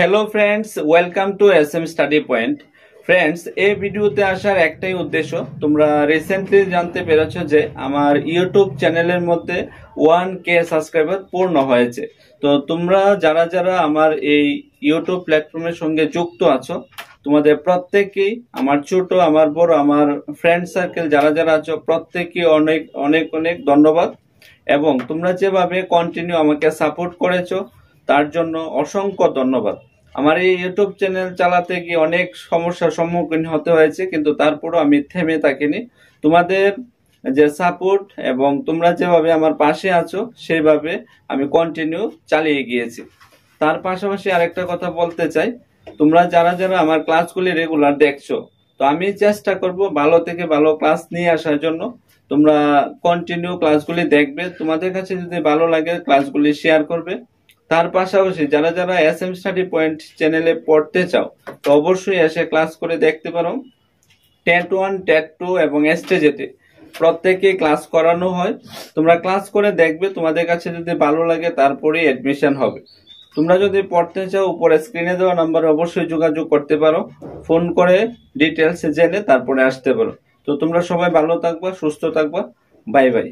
Hello friends, welcome to SM study point. Friends, এই ভিডিওতে আসার একটাই উদ্দেশ্য, তোমরা রিসেন্টলি জানতে পেরেছো যে আমার ইউটিউব চ্যানেলের মধ্যে 1K সাবস্ক্রাইবার পূর্ণ হয়েছে। তো তোমরা যারা যারা আমার এই ইউটিউব প্ল্যাটফর্মের সঙ্গে যুক্ত আছো, তোমাদের প্রত্যেকেই, আমার ছোট আমার বড় আমার ফ্রেন্ড সার্কেল যারা যারা আছো, প্রত্যেকেই অনেক অনেক অনেক ধন্যবাদ। এবং তোমরা যেভাবে কন্টিনিউ আমাকে সাপোর্ট করেছো তার জন্য অসংখ্য ধন্যবাদ। আমার এই ইউটিউব চ্যানেল চালাতে গিয়ে অনেক সমস্যার সম্মুখীন হতে হয়েছে, কিন্তু তারপরও আমি থেমে থাকিনি। তোমাদের যে সাপোর্ট এবং তোমরা যেভাবে আমার পাশে আছো সেইভাবে আমি কন্টিনিউ চালিয়ে গিয়েছি। তার পাশাপাশি আরেকটা কথা বলতে চাই, তোমরা যারা যারা আমার ক্লাসগুলি রেগুলার দেখছো, তো আমি চেষ্টা করব ভালো থেকে ভালো ক্লাস নিয়ে আসার জন্য। তোমরা কন্টিনিউ ক্লাসগুলি দেখবে, তোমাদের কাছে যদি ভালো লাগে ক্লাসগুলি শেয়ার করবে। তার পাশাপাশি যারা যারা SM স্টাডি পয়েন্ট চ্যানেলে পড়তে চাও, তো অবশ্যই এসে ক্লাস করে দেখতে পারো। টেট 1, টেট 2 এবং স্টেজেতে প্রত্যেকে ক্লাস করানো হয়। তোমরা ক্লাস করে দেখবে, তোমাদের কাছে যদি ভালো লাগে তারপরেই অ্যাডমিশন হবে। তোমরা যদি পড়তে চাও, উপরে স্ক্রিনে দেওয়া নাম্বারে অবশ্যই যোগাযোগ করতে পারো, ফোন করে ডিটেলস জেনে তারপরে আসতে পারো। তো তোমরা সবাই ভালো থাকবা, সুস্থ থাকবা। Bye bye.